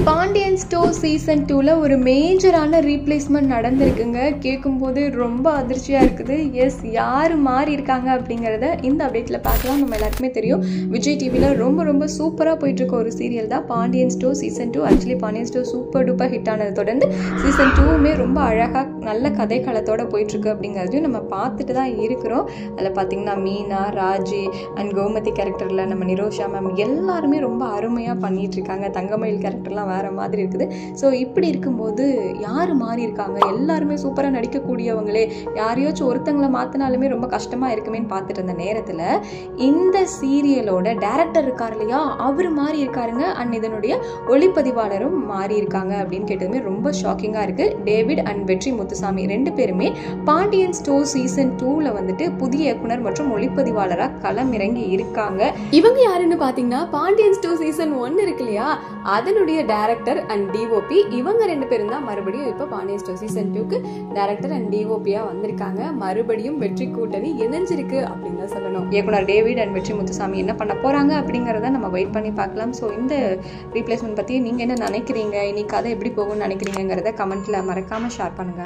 Pandian store season 2ல ஒரு மேஜரான replacement நடந்திருக்குங்க. கேட்கும்போது ரொம்ப அதிர்ச்சியாக இருக்குது. எஸ், யார் மாறி இருக்காங்க அப்படிங்கிறத இந்த அப்டேட்டில் பார்க்கலாம். நம்ம எல்லாருக்குமே தெரியும், விஜய் டிவியில் ரொம்ப சூப்பராக போயிட்டுருக்க ஒரு சீரியல் தான் Pandian store season 2. Actually Pandian store super duper hit ஆனதை தொடர்ந்து சீசன் 2மே ரொம்ப அழகாக நல்ல கதை களத்தோடு போயிட்டுருக்கு அப்படிங்கிறதையும் நம்ம பார்த்துட்டு தான் இருக்கிறோம். அதில் பார்த்திங்கன்னா மீனா, ராஜி அண்ட் கோமதி கேரக்டரில் நம்ம நிரோஷா மேம் எல்லாருமே ரொம்ப அருமையாக பண்ணிகிட்ருக்காங்க. தங்கமயில் கேரக்டர்லாம் வேறு மாதிரி இருக்குது. ஸோ இப்படி இருக்கும்போது யார் மாறி இருக்காங்க, எல்லாருமே சூப்பராக நடிக்கக்கூடியவங்களே, யாரையாச்சும் ஒருத்தங்களை மாற்றினாலுமே ரொம்ப கஷ்டமாக இருக்குமேன்னு பார்த்துட்டு இருந்த நேரத்தில் இந்த சீரியலோட டைரக்டர் இருக்கார் இல்லையா, அவர் மாறி இருக்காருங்க. அண்ட் இதனுடைய ஒளிப்பதிவாளரும் மாறி இருக்காங்க அப்படின்னு கேட்டதுமே ரொம்ப ஷாக்கிங்காக இருக்குது. டேவிட் அண்ட் வெற்றி முத்துசாமி ரெண்டு பேருமே பாண்டியன் ஸ்டோர் சீசன் 2ல வந்துட்டு புதிய இயக்குனர் மற்றும் ஒளிப்பதிவாளராக களமிறங்கி இருக்காங்க. இவங்க யாருன்னு பார்த்தீங்கன்னா, பாண்டியன் ஸ்டோர் சீசன் 1 இருக்கு இல்லையா, அதனுடைய டைரக்டர் அண்ட் டிஓபி இவங்க ரெண்டு பேரும் தான் மறுபடியும் இப்போ பாண்டியன் ஸ்டோர் சீசன் 2க்கு டைரக்டர் அண்ட் டிஓபியா வந்திருக்காங்க. மறுபடியும் வெற்றி கூட்டணி இணைஞ்சிருக்கு அப்படின்னு தான் சொல்லணும். இயக்குனர் டேவிட் அண்ட் வெற்றி முத்துசாமி என்ன பண்ண போறாங்க அப்படிங்கிறத நம்ம வெயிட் பண்ணி பார்க்கலாம். ஸோ இந்த ரீப்ளேஸ்மெண்ட் பற்றி நீங்கள் என்ன நினைக்கிறீங்க, இன்னைக்கு கதை எப்படி போகும்னு நினைக்கிறீங்கிறத கமெண்ட்ல மறக்காம ஷேர் பண்ணுங்க.